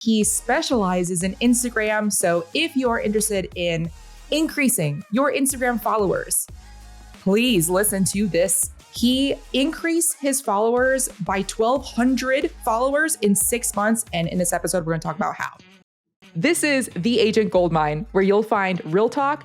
He specializes in Instagram. So if you're interested in increasing your Instagram followers, please listen to this. He increased his followers by 1,200 followers in 6 months. And in this episode, we're going to talk about how. This is The Agent Goldmine, where you'll find real talk,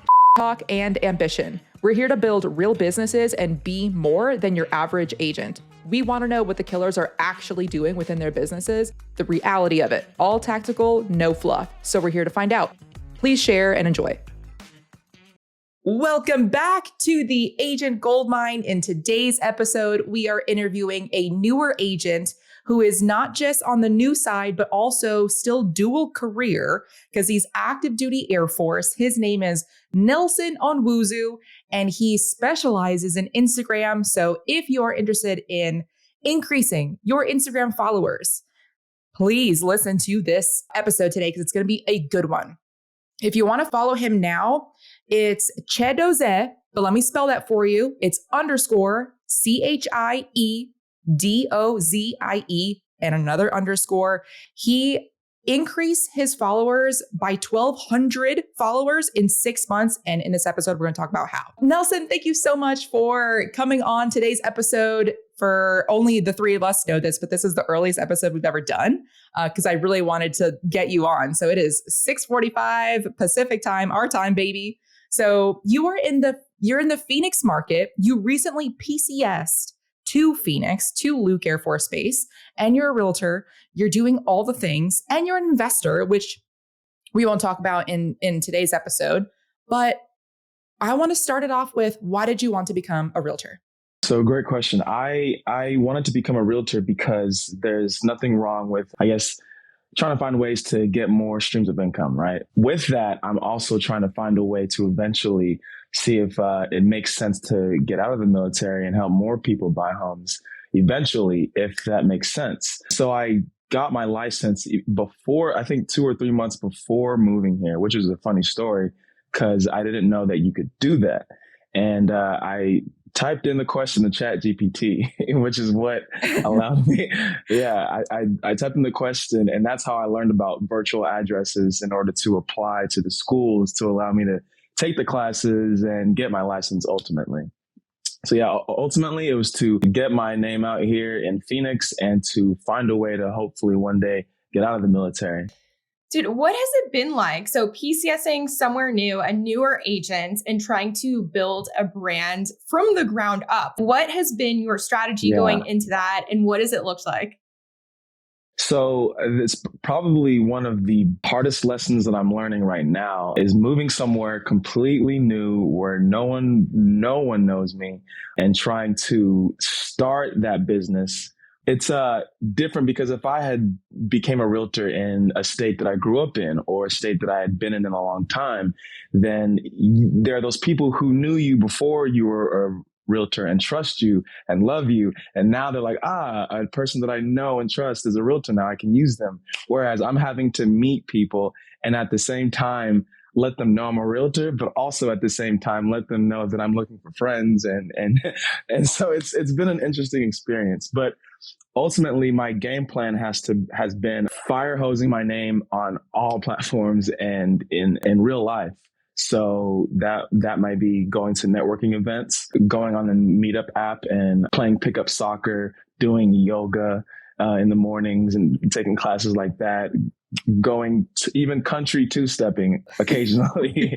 and ambition. We're here to build real businesses and be more than your average agent. We want to know what the killers are actually doing within their businesses, the reality of it. All tactical, no fluff. So we're here to find out. Please share and enjoy. Welcome back to The Agent Goldmine. In today's episode, we are interviewing a newer agent who is not just on the new side, but also still dual career because he's active duty Air Force. His name is Nelson Onwuzu, and he specializes in Instagram. So if you're interested in increasing your Instagram followers, please listen to this episode today because it's going to be a good one. If you want to follow him now, it's Chedoze, but let me spell that for you. It's _ CHIEDOZIE and another underscore. He increased his followers by 1,200 followers in 6 months. And in this episode, we're going to talk about how. Nelson, thank you so much for coming on today's episode. For only the three of us know this, but this is the earliest episode we've ever done because I really wanted to get you on. So it is 6:45 Pacific time, our time, baby. So you're in the Phoenix market. You recently PCS'd to Phoenix, to Luke Air Force Base, and you're a realtor. You're doing all the things, and you're an investor, which we won't talk about in today's episode. But I want to start it off with, why did you want to become a realtor? So great question. I wanted to become a realtor because there's nothing wrong with, I guess, trying to find ways to get more streams of income, right? With that, I'm also trying to find a way to eventually see if it makes sense to get out of the military and help more people buy homes eventually, if that makes sense. So I got my license before, I think 2 or 3 months before moving here, which is a funny story because I didn't know that you could do that. And I typed in the question to Chat GPT, which is what allowed me. Yeah, I typed in the question, and that's how I learned about virtual addresses in order to apply to the schools to allow me to take the classes and get my license ultimately. So yeah, ultimately it was to get my name out here in Phoenix and to find a way to hopefully one day get out of the military. Dude, what has it been like? So PCSing somewhere new, a newer agent, and trying to build a brand from the ground up. What has been your strategy going into that, and what does it look like? So it's probably one of the hardest lessons that I'm learning right now is moving somewhere completely new where no one knows me and trying to start that business. It's different because if I had became a realtor in a state that I grew up in or a state that I had been in a long time, then there are those people who knew you before you were a realtor and trust you and love you. And now they're like, a person that I know and trust is a realtor now. I can use them. Whereas I'm having to meet people and at the same time, let them know I'm a realtor, but also at the same time, let them know that I'm looking for friends. And so it's been an interesting experience, but ultimately my game plan has been fire hosing my name on all platforms and in real life. So that might be going to networking events, going on the Meetup app and playing pickup soccer, doing yoga in the mornings and taking classes like that, going to even country two-stepping occasionally.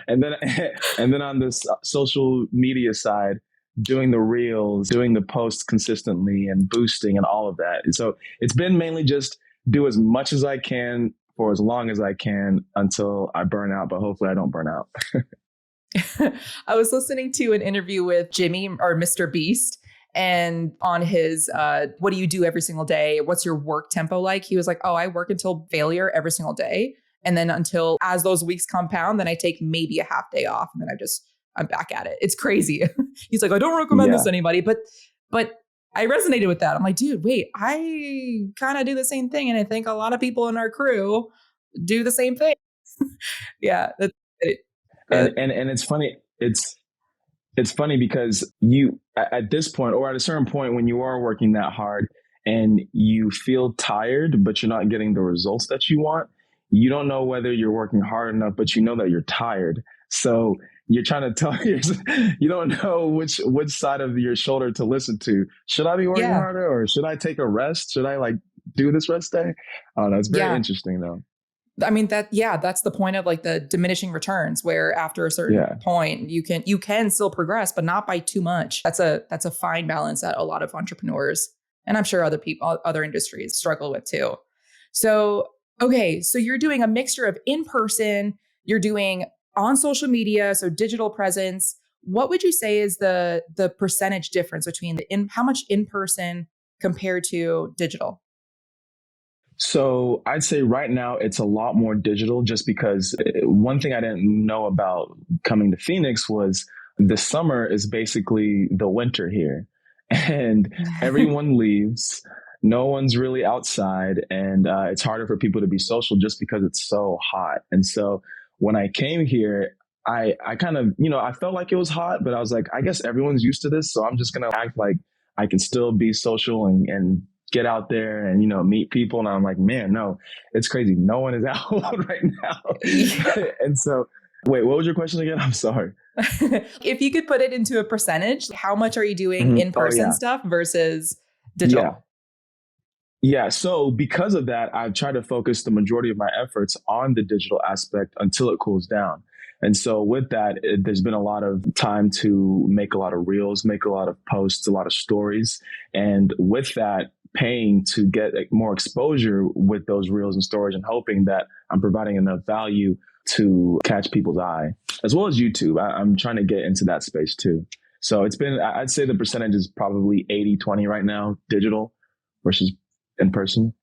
and then on this social media side, doing the reels, doing the posts consistently and boosting and all of that. And so it's been mainly just do as much as I can for as long as I can until I burn out, but hopefully I don't burn out. I was listening to an interview with Jimmy or Mr. Beast, and on his, what do you do every single day? What's your work tempo like? He was like, I work until failure every single day. And then as those weeks compound, then I take maybe a half day off. And then I'm back at it. It's crazy. He's like, I don't recommend this to anybody, but I resonated with that. I'm like, dude, wait, I kind of do the same thing. And I think a lot of people in our crew do the same thing. Yeah. That's it. And it's funny. It's funny because you, at this point or at a certain point when you are working that hard, and you feel tired, but you're not getting the results that you want, you don't know whether you're working hard enough, but you know that you're tired. So you're trying to tell yourself, you don't know which side of your shoulder to listen to. Should I be working Yeah. harder, or should I take a rest? Should I like do this rest day? I don't know. It's very Yeah. interesting though. I mean that's the point of like the diminishing returns, where after a certain Yeah. point you can still progress, but not by too much. That's a fine balance that a lot of entrepreneurs, and I'm sure other industries struggle with too. So, okay, so you're doing a mixture of in person, you're doing on social media, so digital presence. What would you say is the percentage difference between how much in person compared to digital? So I'd say right now it's a lot more digital, just because one thing I didn't know about coming to Phoenix was the summer is basically the winter here, and everyone leaves. No one's really outside, and it's harder for people to be social just because it's so hot. And so when I came here, I kind of, I felt like it was hot, but I was like, I guess everyone's used to this. So I'm just going to act like I can still be social and get out there and, meet people. And I'm like, man, no, it's crazy. No one is out right now. And so, wait, what was your question again? I'm sorry. If you could put it into a percentage, how much are you doing Mhm. in-person stuff versus Yeah. digital? Yeah. So because of that, I've tried to focus the majority of my efforts on the digital aspect until it cools down. And so with that, there's been a lot of time to make a lot of reels, make a lot of posts, a lot of stories. And with that, paying to get more exposure with those reels and stories, and hoping that I'm providing enough value to catch people's eye, as well as YouTube. I'm trying to get into that space too. So I'd say the percentage is probably 80-20 right now, digital versus in person.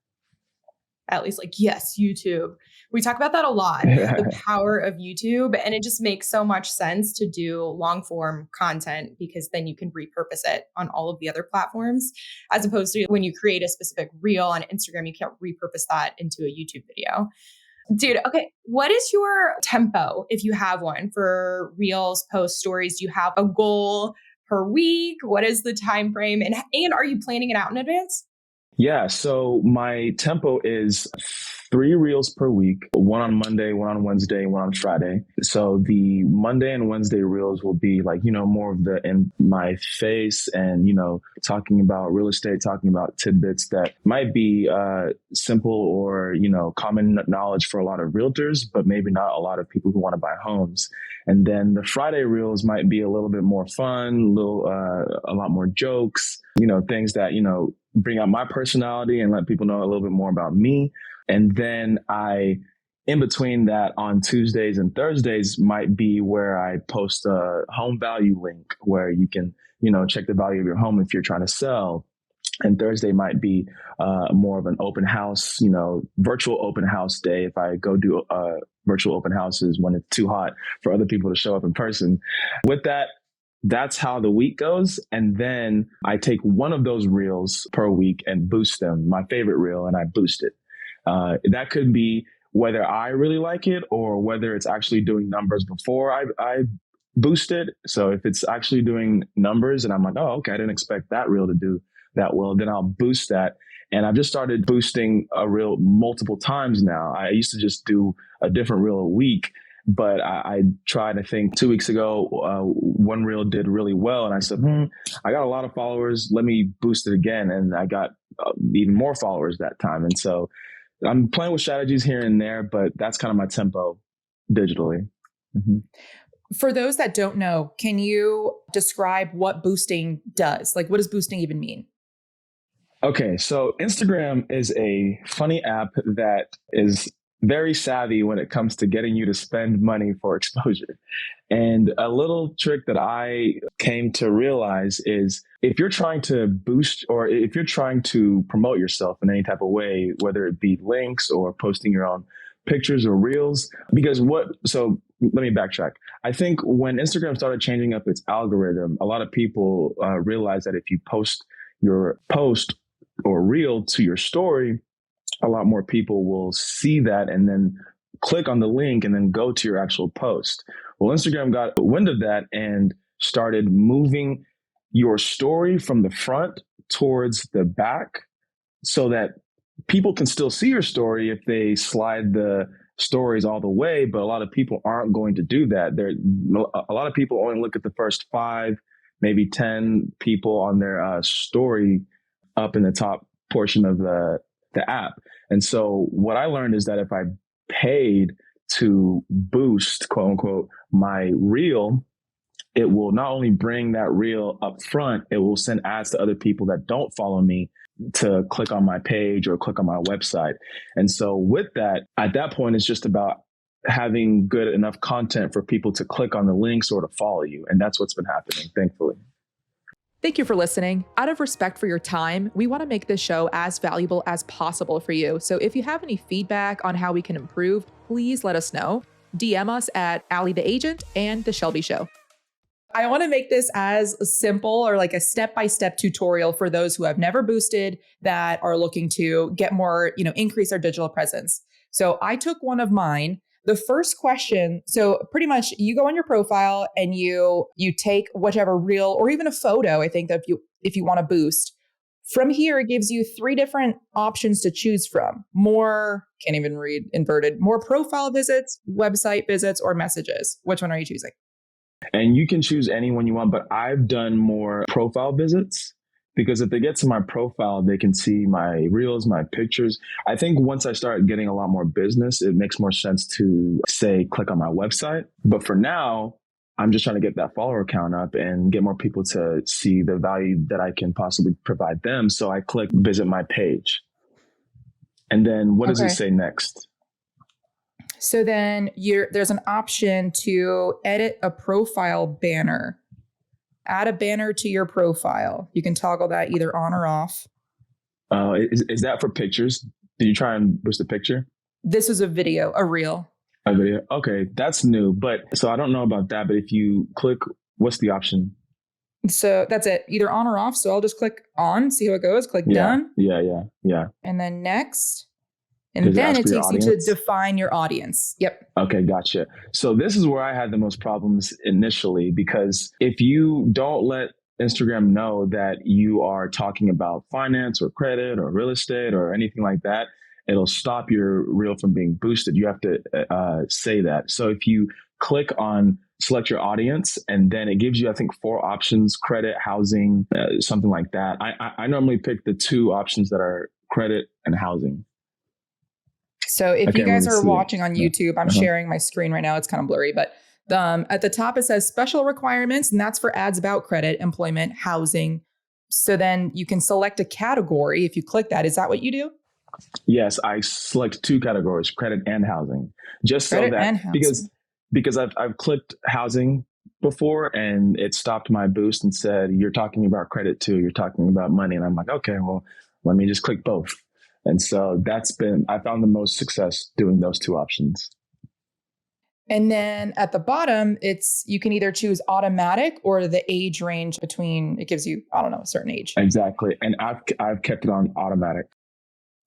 At least like, yes, YouTube. We talk about that a lot, the power of YouTube. And it just makes so much sense to do long form content, because then you can repurpose it on all of the other platforms, as opposed to when you create a specific reel on Instagram, you can't repurpose that into a YouTube video. Dude, okay. What is your tempo, if you have one, for reels, posts, stories? Do you have a goal per week? What is the time frame? And are you planning it out in advance? Yeah, so my tempo is 3 reels per week, one on Monday, one on Wednesday, one on Friday. So the Monday and Wednesday reels will be like, more of the in my face and, talking about real estate, talking about tidbits that might be simple or, common knowledge for a lot of realtors, but maybe not a lot of people who want to buy homes. And then the Friday reels might be a little bit more fun, a lot more jokes, things that, bring out my personality and let people know a little bit more about me. And then in between that, on Tuesdays and Thursdays might be where I post a home value link where you can, check the value of your home if you're trying to sell. And Thursday might be more of an open house, virtual open house day. If I go do virtual open houses when it's too hot for other people to show up in person. With that, that's how the week goes. And then I take one of those reels per week and boost them, my favorite reel, and I boost it. That could be whether I really like it or whether it's actually doing numbers before I boost it. So if it's actually doing numbers and I'm like, oh, okay, I didn't expect that reel to do that well, then I'll boost that. And I've just started boosting a reel multiple times now. I used to just do a different reel a week. But I tried, I think 2 weeks ago, one reel did really well. And I said, I got a lot of followers. Let me boost it again. And I got even more followers that time. And so I'm playing with strategies here and there, but that's kind of my tempo digitally. Mm-hmm. For those that don't know, can you describe what boosting does? Like, what does boosting even mean? Okay, so Instagram is a funny app that is very savvy when it comes to getting you to spend money for exposure. And a little trick that I came to realize is if you're trying to boost or if you're trying to promote yourself in any type of way, whether it be links or posting your own pictures or reels, so let me backtrack. I think when Instagram started changing up its algorithm, a lot of people realized that if you post your post or reel to your story, a lot more people will see that and then click on the link and then go to your actual post. Well, Instagram got wind of that and started moving your story from the front towards the back so that people can still see your story if they slide the stories all the way, but a lot of people aren't going to do that. A lot of people only look at the first 5, maybe 10 people on their story up in the top portion of the app. And so what I learned is that if I paid to boost, quote unquote, my reel, it will not only bring that reel up front, it will send ads to other people that don't follow me to click on my page or click on my website. And so with that, at that point, it's just about having good enough content for people to click on the links or to follow you. And that's what's been happening, thankfully. Thank you for listening. Out of respect for your time, we want to make this show as valuable as possible for you. So if you have any feedback on how we can improve, please let us know. DM us at Allie the Agent and The Shelby Show. I want to make this as simple or like a step-by-step tutorial for those who have never boosted that are looking to get more, increase their digital presence. So I took one of mine. The first question, so pretty much you go on your profile and you take whichever reel or even a photo, I think that if you want to boost. From here, it gives you 3 different options to choose from. More, can't even read inverted, more profile visits, website visits, or messages. Which one are you choosing? And you can choose any one you want, but I've done more profile visits because if they get to my profile, they can see my reels, my pictures. I think once I start getting a lot more business, it makes more sense to say, click on my website. But for now, I'm just trying to get that follower count up and get more people to see the value that I can possibly provide them. So I click visit my page. And then what does it say next? So then there's an option to edit a profile banner. Add a banner to your profile. You can toggle that either on or off. Is that for pictures? Did you try and boost a picture? This is a video, a reel. A video. Okay, that's new. But so I don't know about that. But if you click, what's the option? So that's it, either on or off. So I'll just click on, see how it goes. Click done. Yeah. And then next. And then it takes you to define your audience. Yep. Okay, gotcha. So this is where I had the most problems initially, because if you don't let Instagram know that you are talking about finance or credit or real estate or anything like that, it'll stop your reel from being boosted. You have to say that. So if you click on select your audience, and then it gives you, I think, 4 options: credit, housing, something like that. I normally pick the 2 options that are credit and housing. So if you guys are watching on YouTube, I'm sharing my screen right now. It's kind of blurry, but at the top, it says special requirements, and that's for ads about credit, employment, housing. So then you can select a category. If you click that, is that what you do? Yes, I select 2 categories, credit and housing, just credit so that because I've clicked housing before and it stopped my boost and said, you're talking about credit too. You're talking about money. And I'm like, okay, well, let me just click both. And so I found the most success doing those 2 options. And then at the bottom, you can either choose automatic or the age range between, it gives you, I don't know, a certain age. Exactly. And I've kept it on automatic.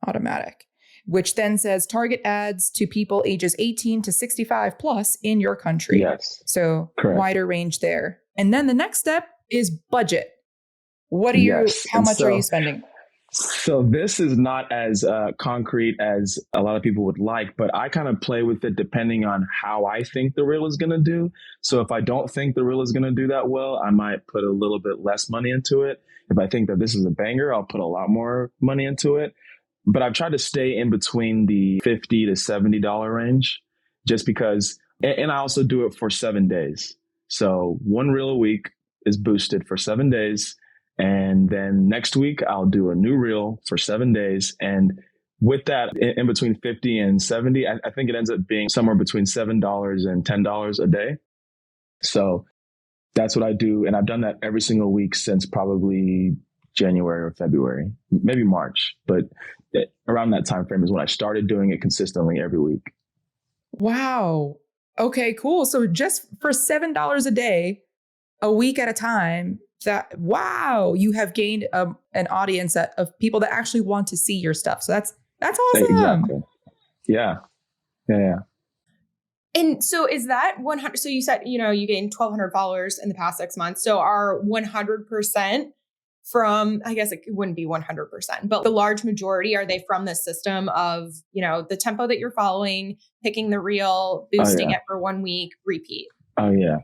Automatic, which then says target ads to people ages 18 to 65 plus in your country. Yes. So correct. Wider range there. And then the next step is budget. How much are you spending? So this is not as concrete as a lot of people would like, but I kind of play with it depending on how I think the reel is going to do. So if I don't think the reel is going to do that well, I might put a little bit less money into it. If I think that this is a banger, I'll put a lot more money into it. But I've tried to stay in between the $50 to $70 range just because, and I also do it for 7 days. So 1 reel a week is boosted for 7 days. And then next week, I'll do a new reel for 7 days. And with that, in between 50 and 70, I think it ends up being somewhere between $7 and $10 a day. So that's what I do. And I've done that every single week since probably January or February, maybe March. But around that time frame is when I started doing it consistently every week. Wow. Okay, cool. So just for $7 a day, a week at a time, you have gained an audience of people that actually want to see your stuff. So that's awesome. Exactly. Yeah. And so is that 100? So you said, you gained 1,200 followers in the past 6 months. So are 100% from, I guess it wouldn't be 100%, but the large majority, are they from the system of, the tempo that you're following, picking the reel, boosting it for 1 week, repeat? Oh, yeah.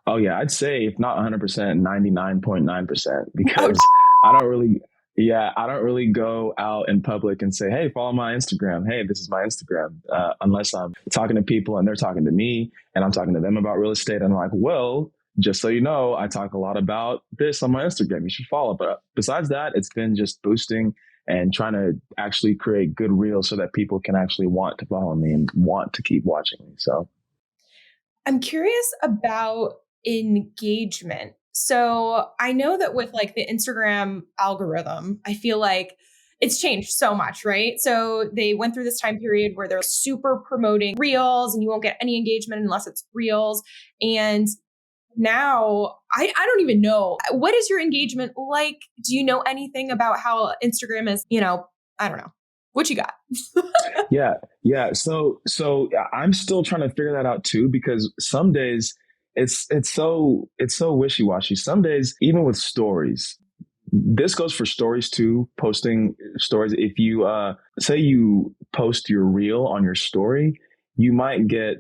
Oh, yeah. I'd say if not 100%, 99.9%, because I don't really go out in public and say, hey, follow my Instagram. Hey, this is my Instagram. Unless I'm talking to people and they're talking to me and I'm talking to them about real estate. And I'm like, well, just so you know, I talk a lot about this on my Instagram. You should follow. But besides that, it's been just boosting and trying to actually create good reels so that people can actually want to follow me and want to keep watching me. So I'm curious about engagement. So I know that with like the Instagram algorithm, I feel like it's changed so much, right? So they went through this time period where they're super promoting reels and you won't get any engagement unless it's reels. And now I don't even know. What is your engagement like? Do you know anything about how Instagram is, I don't know. What you got? Yeah. So I'm still trying to figure that out too, because some days it's so wishy-washy. Some days, even with stories, this goes for stories too, posting stories. If you say you post your reel on your story, you might get,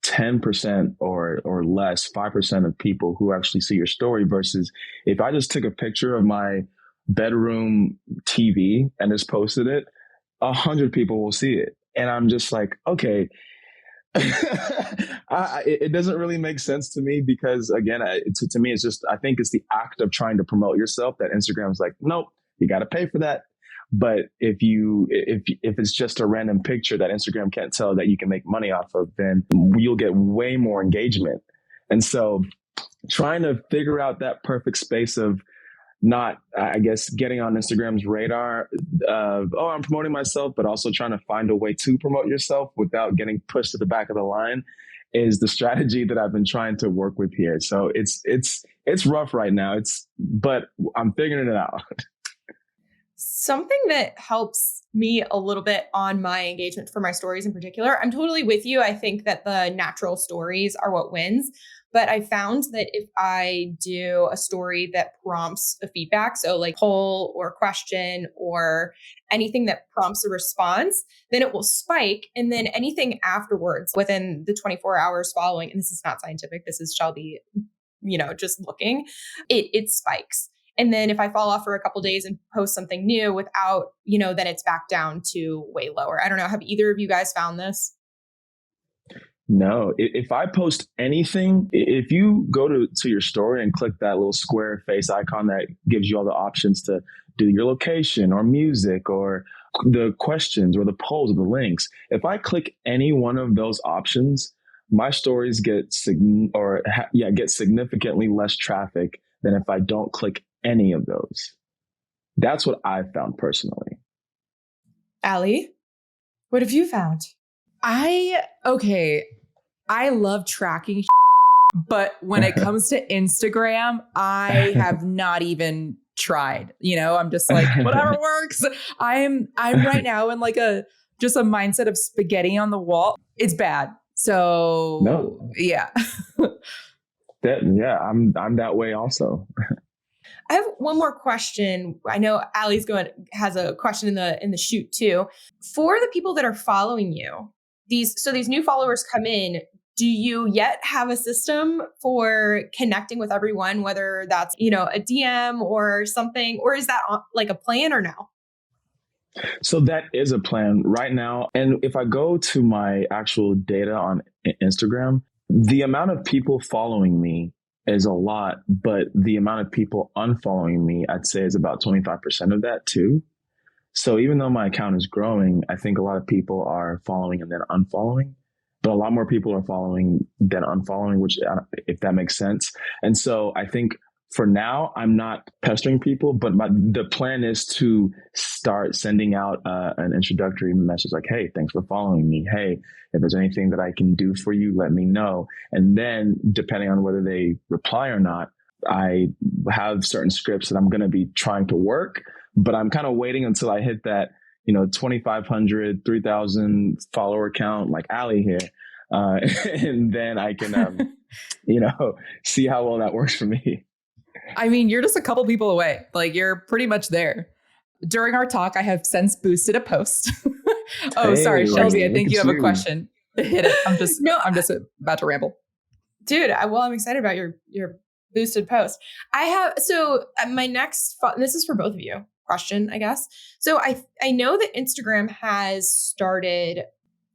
10% or less, 5% of people who actually see your story, versus if I just took a picture of my bedroom TV and just posted it, 100 people will see it. And I'm just like, okay, it doesn't really make sense to me, because again, to me, it's just, I think it's the act of trying to promote yourself that Instagram's like, nope, you got to pay for that. But if it's just a random picture that Instagram can't tell that you can make money off of, then you'll get way more engagement. And so trying to figure out that perfect space of not, I guess, getting on Instagram's radar of, oh, I'm promoting myself, but also trying to find a way to promote yourself without getting pushed to the back of the line is the strategy that I've been trying to work with here. So it's rough right now. But I'm figuring it out. Something that helps me a little bit on my engagement for my stories in particular, I'm totally with you. I think that the natural stories are what wins. But I found that if I do a story that prompts a feedback, so like poll or question or anything that prompts a response, then it will spike. And then anything afterwards within the 24 hours following, and this is not scientific, this is Shelby, just looking, it spikes. And then if I fall off for a couple of days and post something new without, then it's back down to way lower. I don't know. Have either of you guys found this? No, if I post anything, if you go to your story and click that little square face icon that gives you all the options to do your location or music or the questions or the polls or the links, if I click any one of those options, my stories get significantly less traffic than if I don't click any of those. That's what I've found personally. Allie, what have you found? I love tracking, but when it comes to Instagram, I have not even tried. I'm just like, whatever works. I'm right now in like just a mindset of spaghetti on the wall. It's bad. So no. Yeah. I'm that way also. I have one more question. I know Allie's has a question in the shoot too. For the people that are following you, these new followers come in. Do you yet have a system for connecting with everyone, whether that's, a DM or something, or is that like a plan or no? So that is a plan right now. And if I go to my actual data on Instagram, the amount of people following me is a lot, but the amount of people unfollowing me, I'd say, is about 25% of that too. So even though my account is growing, I think a lot of people are following and then unfollowing, but a lot more people are following than unfollowing, which, if that makes sense. And so I think for now, I'm not pestering people, but the plan is to start sending out an introductory message like, hey, thanks for following me. Hey, if there's anything that I can do for you, let me know. And then depending on whether they reply or not, I have certain scripts that I'm going to be trying to work, but I'm kind of waiting until I hit that, 2,500, 3,000 follower count like Allie here. And then I can, see how well that works for me. I mean, you're just a couple people away. Like you're pretty much there. During our talk, I have since boosted a post. Oh, sorry, Hey, Shelby. I look think at you have a you. question. Hit it. No, I'm just about to ramble. dude, I'm excited about your boosted post. I have my next this is for both of you question, I guess. So I know that Instagram has started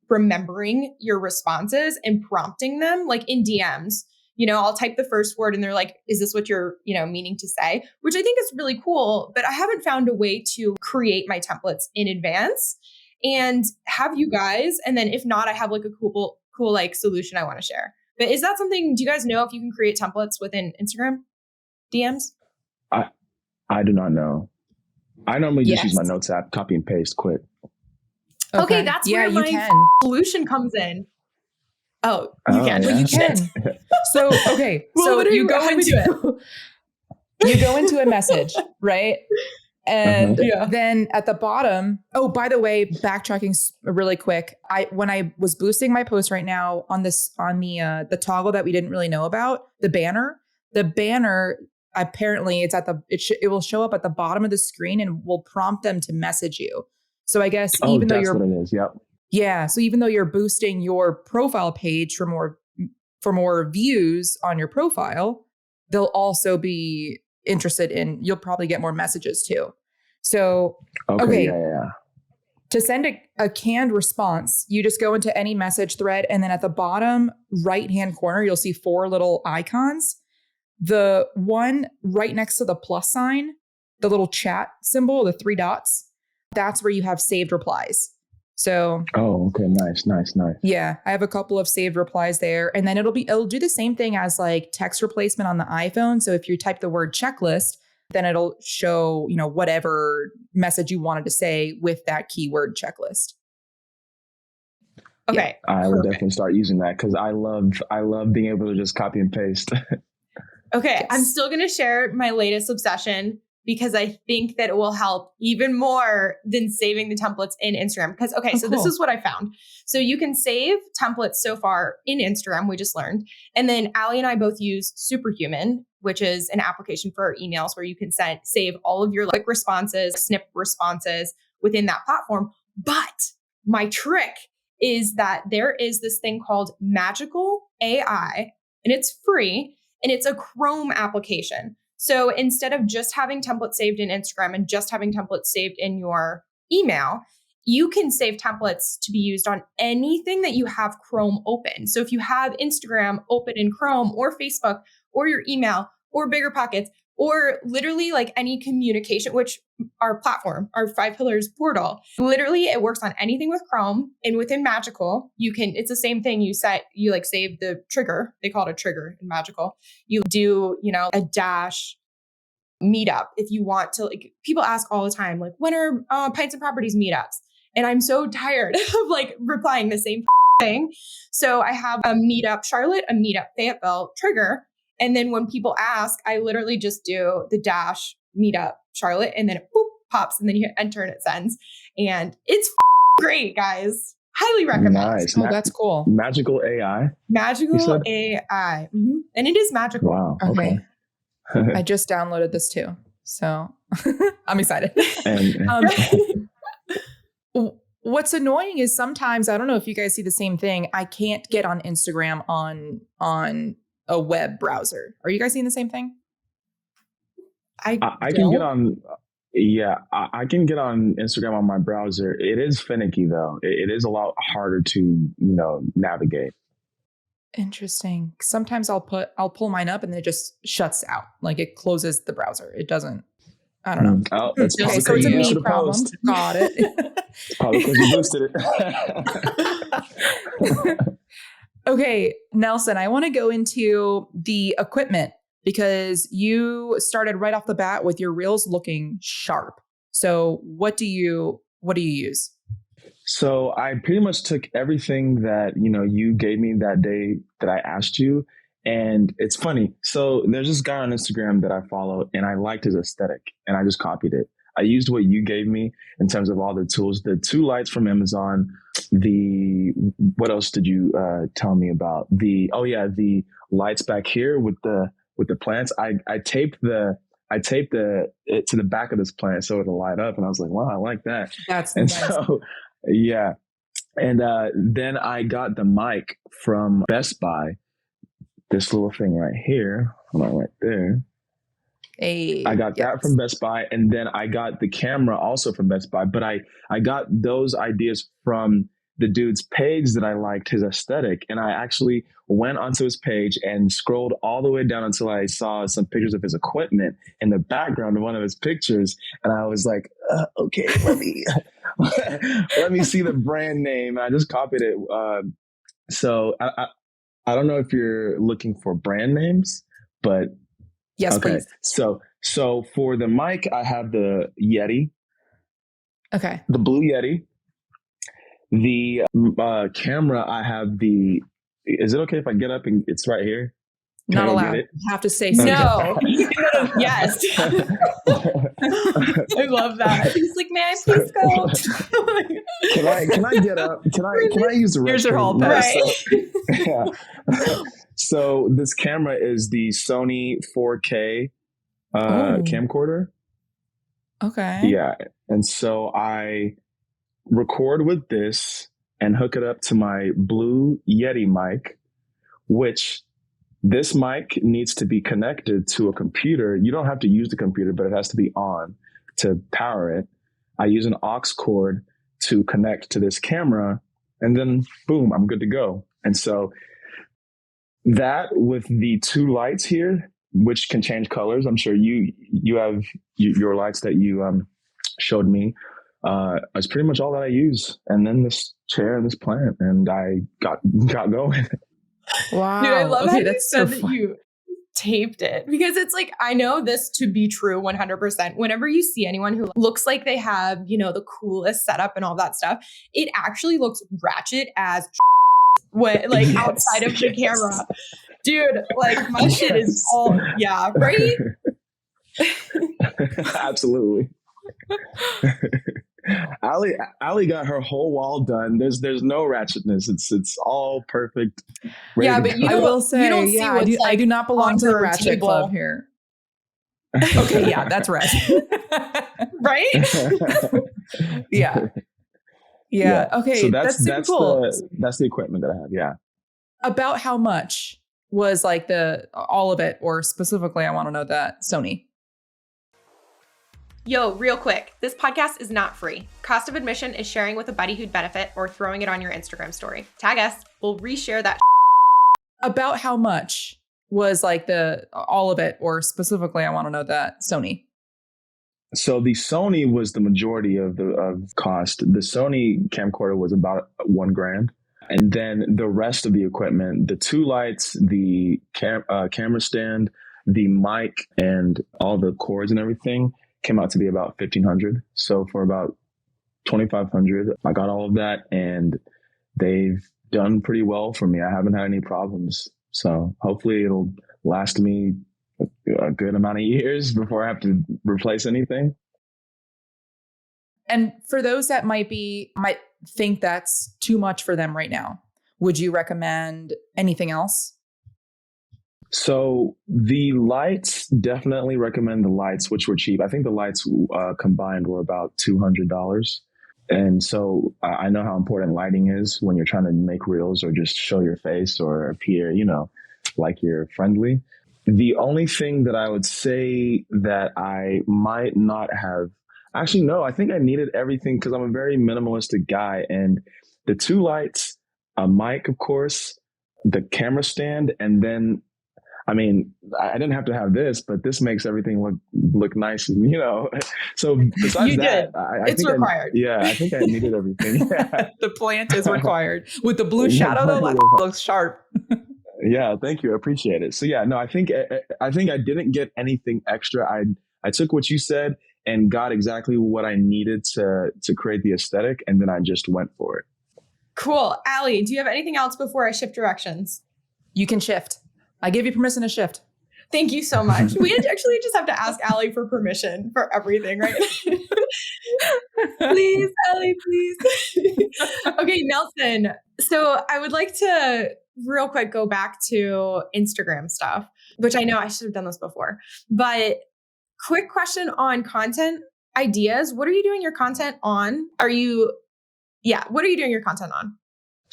remembering your responses and prompting them like in DMs. I'll type the first word and they're like, is this what you're, meaning to say? Which I think is really cool, but I haven't found a way to create my templates in advance and have you guys. And then if not, I have like a cool like solution I want to share. But is that something, do you guys know if you can create templates within Instagram DMs? I do not know. I normally just use Yes. my notes app, copy and paste quick. Okay, that's yeah, where you my can. solution comes in. Oh, you Oh, can. yeah? Well, you can. So, okay. Well, so literally, you go how do we do into you go into a message, right? And Yeah. then at the bottom, oh, by the way, backtracking really quick. When I was boosting my post right now on the toggle that we didn't really know about, the banner apparently it will show up at the bottom of the screen and will prompt them to message you. So I guess Oh, that's what it is. Yep. yeah, so even though you're boosting your profile page for more views on your profile, they'll also be interested in, you'll probably get more messages too. So, okay, Yeah. to send a canned response, you just go into any message thread, and then at the bottom right-hand corner, you'll see 4 little icons. The one right next to the plus sign, the little chat symbol, the 3 dots, that's where you have saved replies. So, Oh, okay. Nice. yeah, I have a couple of saved replies there. And then it'll do the same thing as like text replacement on the iPhone. So if you type the word checklist, then it'll show, whatever message you wanted to say with that keyword checklist. Okay. I would definitely start using that because I love being able to just copy and paste. Okay. Yes. I'm still going to share my latest obsession because I think that it will help even more than saving the templates in Instagram. Because, so this is what I found. So you can save templates so far in Instagram, we just learned. And then Allie and I both use Superhuman, which is an application for our emails where you can save all of your quick responses, snip responses within that platform. But my trick is that there is this thing called Magical AI, and it's free, and it's a Chrome application. So instead of just having templates saved in Instagram and just having templates saved in your email, you can save templates to be used on anything that you have Chrome open. So if you have Instagram open in Chrome or Facebook or your email or BiggerPockets or literally like any communication, which our platform, our 5 Pillars portal, literally it works on anything with Chrome. And within Magical, it's the same thing. You save the trigger. They call it a trigger in Magical. You do, a dash meetup if you want to. Like, people ask all the time, like, when are Pints and Properties meetups? And I'm so tired of like replying the same thing. So I have a meetup Charlotte, a meetup Fayetteville trigger. And then when people ask, I literally just do the dash meetup Charlotte, and then it pops, and then you hit enter and it sends. And it's great, guys. Highly recommend. Nice. Oh, that's cool. Magical AI. Magical AI. Mm-hmm. And it is magical. Wow. Okay. I just downloaded this too. So I'm excited. What's annoying is sometimes, I don't know if you guys see the same thing, I can't get on Instagram on a web browser. Are you guys seeing the same thing? I can get on. Yeah, I can get on Instagram on my browser. It is finicky though. It is a lot harder to, navigate. Interesting. Sometimes I'll pull mine up and then it just shuts out. Like it closes the browser. It doesn't. I don't know. Oh, that's Okay, so it's a me problem. Got it. It's probably because you boosted it. Okay, Nelson, I want to go into the equipment because you started right off the bat with your reels looking sharp. So what do you use? So I pretty much took everything that, you gave me that day that I asked you. And it's funny. So there's this guy on Instagram that I follow and I liked his aesthetic and I just copied it. I used what you gave me in terms of all the tools, the 2 lights from Amazon, what else did you tell me about? The lights back here with the with the plants. I taped it to the back of this plant so it'll light up. And I was like, wow, I like that. That's And nice. so, yeah. And then I got the mic from Best Buy. This little thing right here. Hold on, right there. I got that from Best Buy, and then I got the camera also from Best Buy. But I got those ideas from the dude's page that I liked his aesthetic, and I actually went onto his page and scrolled all the way down until I saw some pictures of his equipment in the background of one of his pictures, and I was like, okay, let me let me see the brand name. I just copied it. So I don't know if you're looking for brand names, but yes, okay. please. So for the mic, I have the Yeti. Okay. The Blue Yeti. The camera, I have the. Is it okay if I get up and it's right here? Not allowed. You have to say so. No. Yes. I love that. He's like, may I please go? Can I get up? Can I use the restroom? Here's your hall pass. Right. So this camera is the Sony 4K camcorder. Okay. Yeah. And so I record with this and hook it up to my Blue Yeti mic, which this mic needs to be connected to a computer. You don't have to use the computer, but it has to be on to power it. I use an aux cord to connect to this camera, and then boom, I'm good to go. And so that with the two lights here, which can change colors. I'm sure you have your lights that you showed me. It's pretty much all that I use. And then this chair and this plant, and I got going. Wow. Dude, I love how you said that you taped it, because it's like, I know this to be true 100%. Whenever you see anyone who looks like they have, the coolest setup and all that stuff, it actually looks ratchet as when, like, outside of the camera. Dude, like, my shit is all, yeah, right? Absolutely. Allie got her whole wall done. There's no ratchetness. It's all perfect. Yeah, but I will say, I do not belong to the ratchet club here. Okay, yeah, that's ratchet. Right? Yeah. Okay, so that's super cool. That's the equipment that I have. Yeah. About how much was like all of it, or specifically, I want to know that Sony. Yo, real quick, this podcast is not free. Cost of admission is sharing with a buddy who'd benefit or throwing it on your Instagram story. Tag us, we'll reshare that. About how much was like all of it, or specifically, I want to know that Sony. So the Sony was the majority of cost. The Sony camcorder was about $1,000. And then the rest of the equipment, the two lights, the camera stand, the mic, and all the cords and everything came out to be about $1,500. So for about $2,500, I got all of that, and they've done pretty well for me. I haven't had any problems. So hopefully it'll last me a good amount of years before I have to replace anything. And for those that might think that's too much for them right now, would you recommend anything else? So the lights, definitely recommend the lights, which were cheap. I think the lights combined were about $200. And so I know how important lighting is when you're trying to make reels or just show your face or appear, like you're friendly. The only thing that I would say that I might not have, actually, no, I think I needed everything because I'm a very minimalistic guy. And the two lights, a mic, of course, the camera stand, and then I didn't have to have this, but this makes everything look nice, So besides that, it's required. I think I needed everything. Yeah. The plant is required. With the blue shadow, though, that looks sharp. Yeah, thank you. I appreciate it. So yeah, no, I think I didn't get anything extra. I took what you said and got exactly what I needed to create the aesthetic, and then I just went for it. Cool. Allie, do you have anything else before I shift directions? You can shift. I give you permission to shift. Thank you so much. We actually just have to ask Allie for permission for everything, right? Please, Allie, please. Okay, Nelson. So I would like to real quick go back to Instagram stuff, which I know I should have done this before. But quick question on content ideas. What are you doing your content on? What are you doing your content on?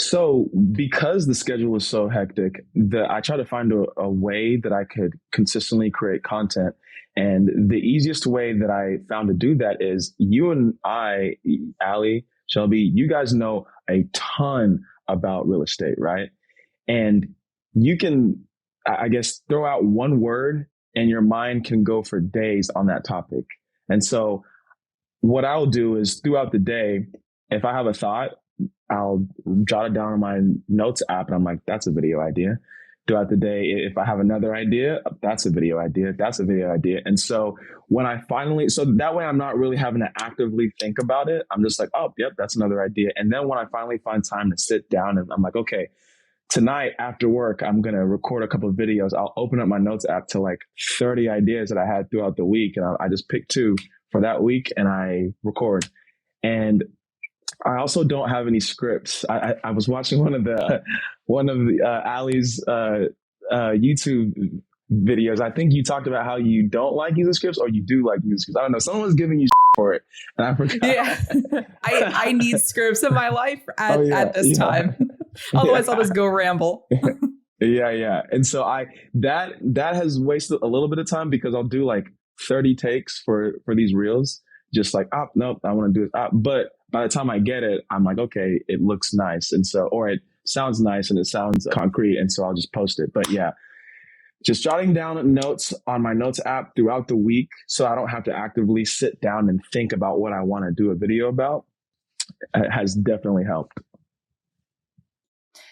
So because the schedule was so hectic, I try to find a way that I could consistently create content. And the easiest way that I found to do that is you and I, Allie, Shelby, you guys know a ton about real estate, right? And you can, I guess, throw out one word and your mind can go for days on that topic. And so what I'll do is throughout the day, if I have a thought, I'll jot it down on my notes app and I'm like, that's a video idea. Throughout the day, if I have another idea, that's a video idea. That's a video idea. And so when I so that way I'm not really having to actively think about it. I'm just like, oh, yep, that's another idea. And then when I finally find time to sit down and I'm like, okay, tonight after work, I'm going to record a couple of videos. I'll open up my notes app to like 30 ideas that I had throughout the week. And I just pick 2 for that week and I record. And I also don't have any scripts. I was watching one of the Allie's YouTube videos. I think you talked about how you don't like using scripts or you do like using scripts. I don't know. Someone was giving you for it, and I forgot. Yeah, I need scripts in my life at this time. Otherwise, I'll just go ramble. Yeah. And so that has wasted a little bit of time because I'll do like 30 takes for these reels. Just like, oh, nope, I want to do it. But by the time I get it, I'm like, okay, it looks nice. And so, or it sounds nice and it sounds concrete. And so I'll just post it. But yeah, just jotting down notes on my notes app throughout the week so I don't have to actively sit down and think about what I want to do a video about has definitely helped.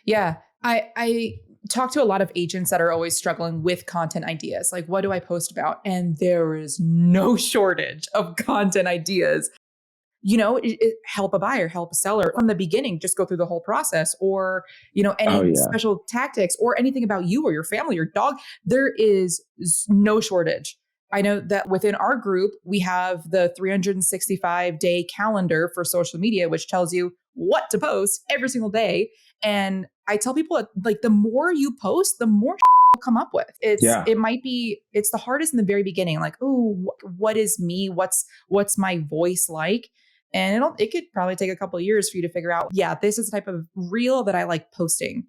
Yeah. I talk to a lot of agents that are always struggling with content ideas. Like, what do I post about? And there is no shortage of content ideas. Help a buyer, help a seller from the beginning, just go through the whole process, or, any special tactics or anything about you or your family, your dog. There is no shortage. I know that within our group, we have the 365-day calendar for social media, which tells you what to post every single day. And I tell people, like, the more you post, the more you'll come up with. It's the hardest in the very beginning. Like, oh, what is me? What's my voice like? And it could probably take a couple of years for you to figure out, this is the type of reel that I like posting.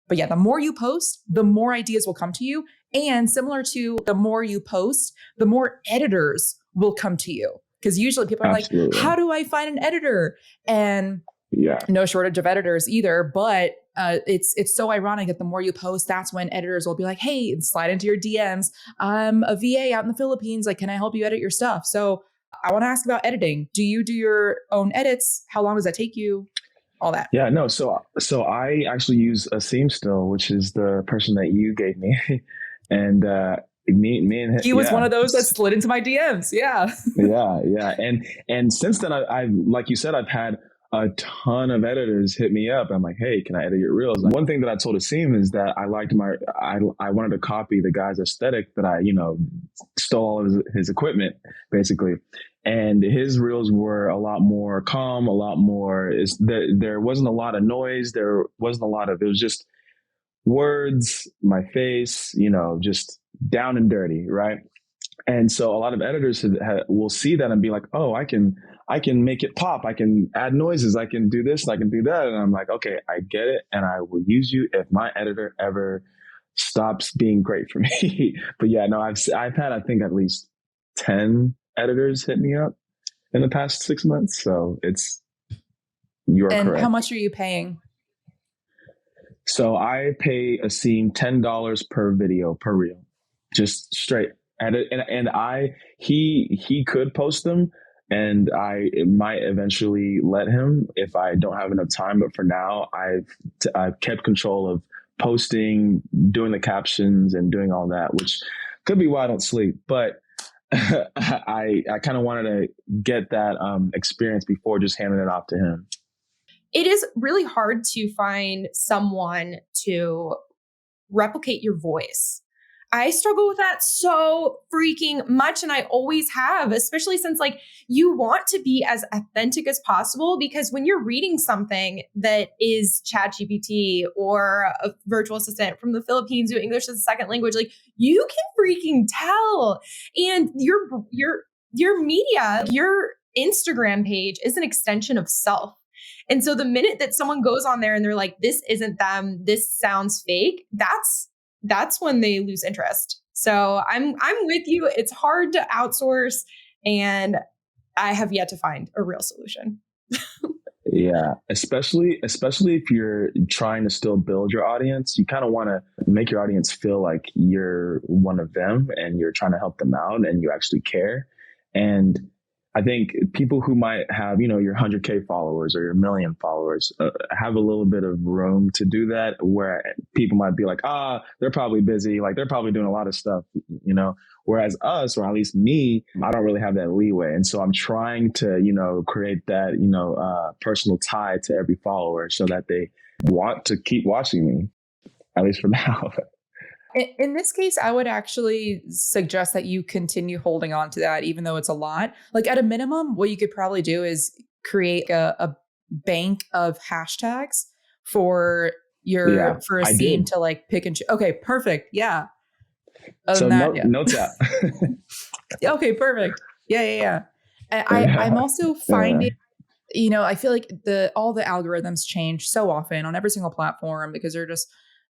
But yeah, the more you post, the more ideas will come to you. And similar to the more you post, the more editors will come to you. Because usually people are like, how do I find an editor? And no shortage of editors either. But it's so ironic that the more you post, that's when editors will be like, hey, slide into your DMs. I'm a VA out in the Philippines. Like, can I help you edit your stuff? So I want to ask about editing. Do you do your own edits? How long does that take you? All that. Yeah, no. So I actually use a seam still, which is the person that you gave me. And me and him, he was one of those that slid into my DMs. Yeah. Yeah. And since then, I've like you said, I've had a ton of editors hit me up. I'm like, hey, can I edit your reels? One thing that I told Asim is that I wanted to copy the guy's aesthetic that I, stole all of his equipment basically. And his reels were a lot more calm, a lot more, there wasn't a lot of noise. There wasn't a lot of, it was just words, my face, just down and dirty. Right. And so a lot of editors will see that and be like, oh, I can make it pop. I can add noises. I can do this. I can do that. And I'm like, okay, I get it. And I will use you if my editor ever stops being great for me. But yeah, no, I've had, I think, at least 10 editors hit me up in the past 6 months. So you're correct. And how much are you paying? So I pay Asim $10 per video, per reel, just straight. And he could post them, and I might eventually let him if I don't have enough time. But for now, I've kept control of posting, doing the captions, and doing all that, which could be why I don't sleep. But I kind of wanted to get that experience before just handing it off to him. It is really hard to find someone to replicate your voice. I struggle with that so freaking much. And I always have, especially since like you want to be as authentic as possible, because when you're reading something that is ChatGPT or a virtual assistant from the Philippines doing English as a second language, like you can freaking tell. And your media, your Instagram page is an extension of self. And so the minute that someone goes on there and they're like, this isn't them, this sounds fake, that's when they lose interest. So I'm with you. It's hard to outsource, and I have yet to find a real solution. Yeah, especially if you're trying to still build your audience, you kind of want to make your audience feel like you're one of them and you're trying to help them out and you actually care. And I think people who might have, your 100K followers or your million followers have a little bit of room to do that, where people might be like, they're probably busy. Like they're probably doing a lot of stuff, whereas us, or at least me, I don't really have that leeway. And so I'm trying to, create that, personal tie to every follower so that they want to keep watching me, at least for now. In this case, I would actually suggest that you continue holding on to that, even though it's a lot. Like at a minimum, what you could probably do is create a bank of hashtags for for a scene to like pick and choose. Okay, perfect. Yeah. So notes app. Okay, perfect. Yeah. I'm also finding, I feel like all the algorithms change so often on every single platform because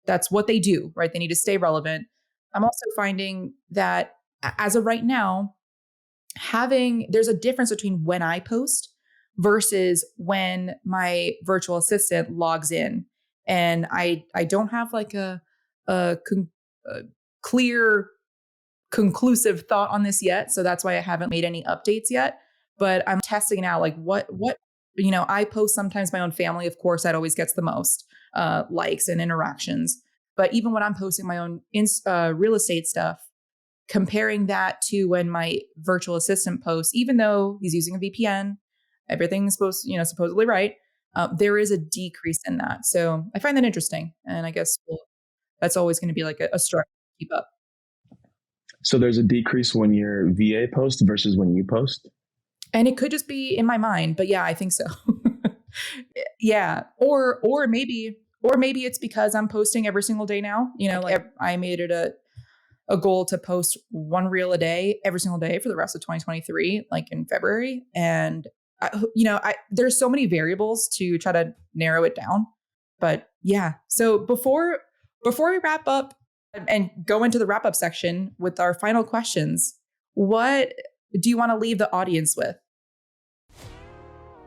that's what they do, right? They need to stay relevant. I'm also finding that as of right now, there's a difference between when I post versus when my virtual assistant logs in. And I don't have like a clear, conclusive thought on this yet. So that's why I haven't made any updates yet. But I'm testing it out. Like what I post sometimes my own family, of course, that always gets the most likes and interactions. But even when I'm posting my own real estate stuff, comparing that to when my virtual assistant posts, even though he's using a VPN, everything's supposedly right, there is a decrease in that. So I find that interesting. And I guess that's always going to be like a struggle to keep up. So there's a decrease when your VA posts versus when you post? And it could just be in my mind, but yeah, I think so. Yeah. Or maybe it's because I'm posting every single day now. Like I made it a goal to post one reel a day every single day for the rest of 2023, like in February. And there's so many variables to try to narrow it down. But yeah. So before we wrap up and go into the wrap up section with our final questions, what do you want to leave the audience with?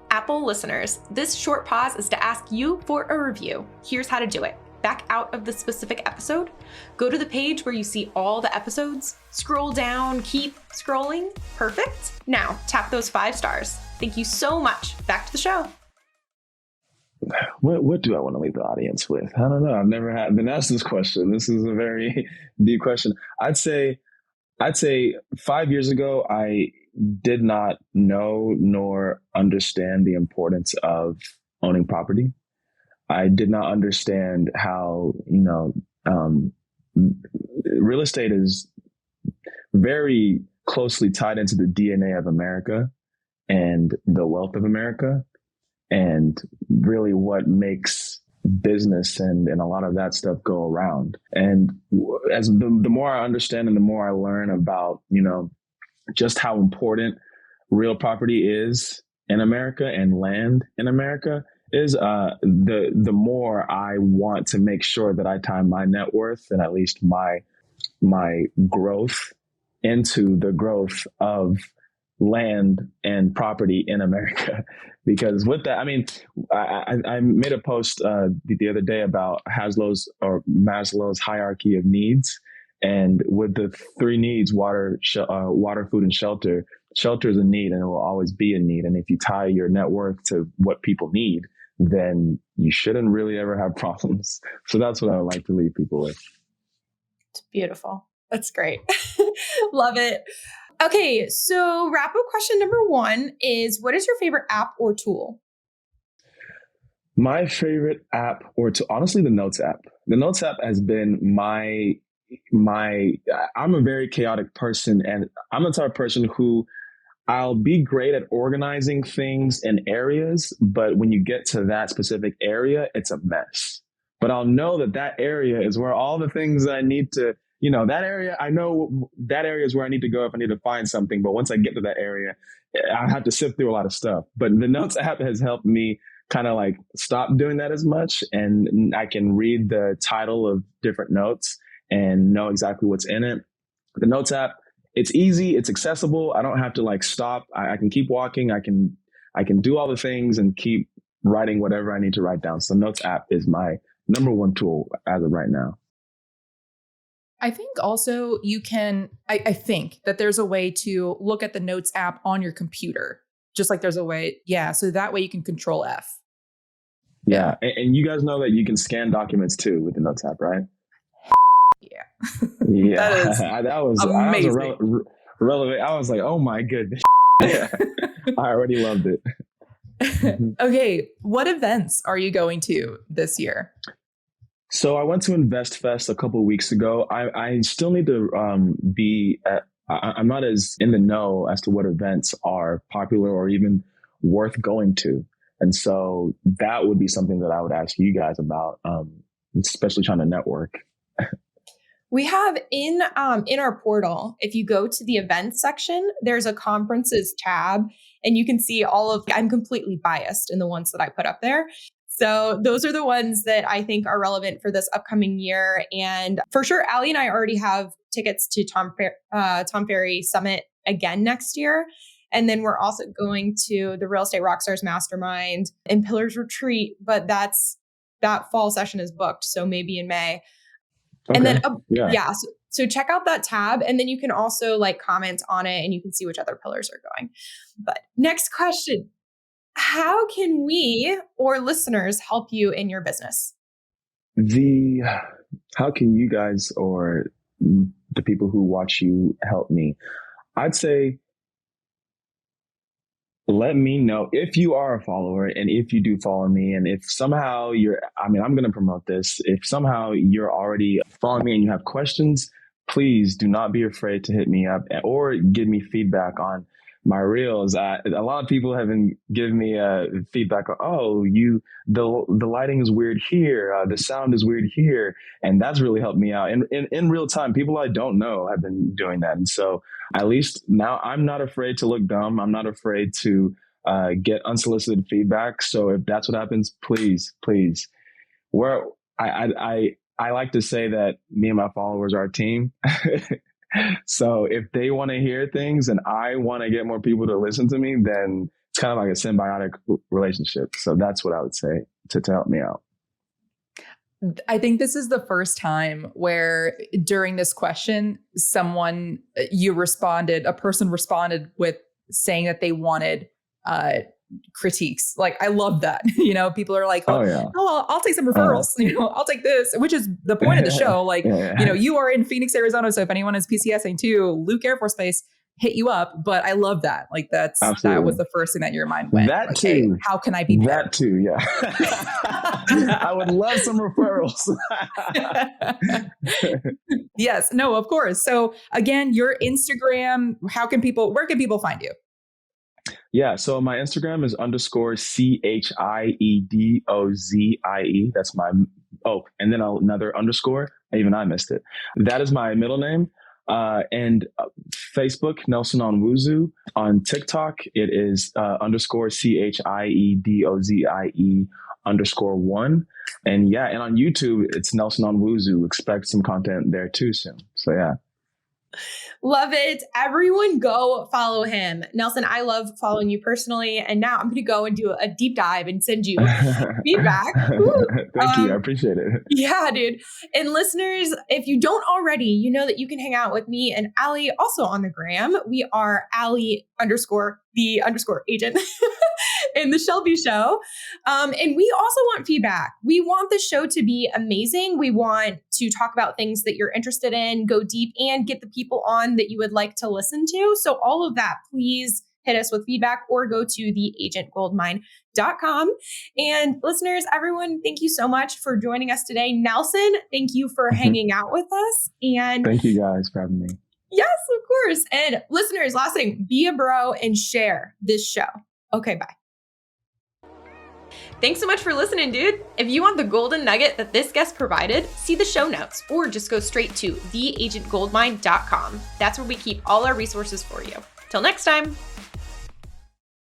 Apple listeners, this short pause is to ask you for a review. Here's how to do it. Back out of the specific episode, go to the page where you see all the episodes, scroll down, keep scrolling. Perfect. Now tap those 5 stars. Thank you so much. Back to the show. What do I want to leave the audience with? I don't know. I've never been asked this question. This is a very deep question. I'd say 5 years ago, I did not know nor understand the importance of owning property. I did not understand how, real estate is very closely tied into the DNA of America and the wealth of America, and really what makes business and a lot of that stuff go around. And as the more I understand and the more I learn about, just how important real property is in America and land in America is, the more I want to make sure that I tie my net worth and at least my growth into the growth of land and property in America. Because with that, I mean, I made a post the other day about Maslow's hierarchy of needs. And with the 3 needs, water, food, and shelter, shelter is a need and it will always be a need. And if you tie your net worth to what people need, then you shouldn't really ever have problems. So that's what I would like to leave people with. It's beautiful. That's great. Love it. Okay, so wrap up question number 1 is, what is your favorite app or tool? My favorite app honestly, the Notes app. The Notes app has been my I'm a very chaotic person, and I'm the type of person who I'll be great at organizing things in areas, but when you get to that specific area, it's a mess. But I'll know that that area is where all the things I need to, that area, I know that area is where I need to go if I need to find something. But once I get to that area, I have to sift through a lot of stuff. But the Notes app has helped me kind of like stop doing that as much. And I can read the title of different notes and know exactly what's in it. The Notes app, it's easy, it's accessible. I don't have to like stop. I can keep walking. I can do all the things and keep writing whatever I need to write down. So Notes app is my number one tool as of right now. I think also you can, I think that there's a way to look at the Notes app on your computer, just like there's a way. Yeah. So that way you can control F. Yeah. And you guys know that you can scan documents too with the Notes app, right? Yeah. Yeah. That is that was amazing. Relevant. I was like, oh my goodness. Yeah. I already loved it. Okay. What events are you going to this year? So I went to Invest Fest a couple of weeks ago. I still need to I'm not as in the know as to what events are popular or even worth going to. And so that would be something that I would ask you guys about, especially trying to network. We have in our portal, if you go to the events section, there's a conferences tab, and you can see I'm completely biased in the ones that I put up there. So those are the ones that I think are relevant for this upcoming year. And for sure, Allie and I already have tickets to Tom Ferry Summit again next year. And then we're also going to the Real Estate Rockstars Mastermind and Pillars Retreat, but that fall session is booked. So maybe in May. Okay. And then, so check out that tab, and then you can also like comment on it and you can see which other pillars are going. But next question, how can we or listeners help you in your business? How can you guys or the people who watch you help me? I'd say, let me know if you are a follower and if you do follow me. And if somehow I'm going to promote this. If somehow you're already following me and you have questions, please do not be afraid to hit me up or give me feedback on my reels. A lot of people have been giving me feedback. Oh, the lighting is weird here. The sound is weird here. And that's really helped me out. And in real time, people I don't know have been doing that. And so at least now I'm not afraid to look dumb. I'm not afraid to get unsolicited feedback. So if that's what happens, please. I like to say that me and my followers are a team. So if they want to hear things and I want to get more people to listen to me, then it's kind of like a symbiotic relationship. So that's what I would say to help me out. I think this is the first time where during this question, a person responded with saying that they wanted critiques. Like, I love that. People are like, I'll take some referrals. I'll take this, which is the point of the show. Like, you are in Phoenix, Arizona. So if anyone is PCSing too, Luke Air Force Base, hit you up. But I love that. Like, that was the first thing that your mind went. That like, too. Hey, how can I be better? That too. Yeah. I would love some referrals. Yes. No, of course. So again, your Instagram, where can people find you? Yeah, so my Instagram is _CHIEDOZIE. That's my, and then another underscore. Even I missed it. That is my middle name. And Facebook, Nelson Onwuzu. On TikTok, it is _CHIEDOZIE_1. And and on YouTube, it's Nelson Onwuzu. Expect some content there too soon. So yeah. Love it. Everyone go follow him. Nelson, I love following you personally. And now I'm going to go and do a deep dive and send you feedback. Thank you. I appreciate it. Yeah, dude. And listeners, if you don't already, you know that you can hang out with me and Allie also on the gram. We are Allie_the_agent in the Shelby Show. And we also want feedback. We want the show to be amazing. We want to talk about things that you're interested in, go deep, and get the people on that you would like to listen to. So all of that, please hit us with feedback or go to theagentgoldmine.com superhuman.com. And listeners, everyone, thank you so much for joining us today. Nelson, thank you for hanging out with us. And thank you guys for having me. Yes, of course. And listeners, last thing, be a bro and share this show. Okay, bye. Thanks so much for listening, dude. If you want the golden nugget that this guest provided, see the show notes or just go straight to theagentgoldmine.com. That's where we keep all our resources for you. Till next time.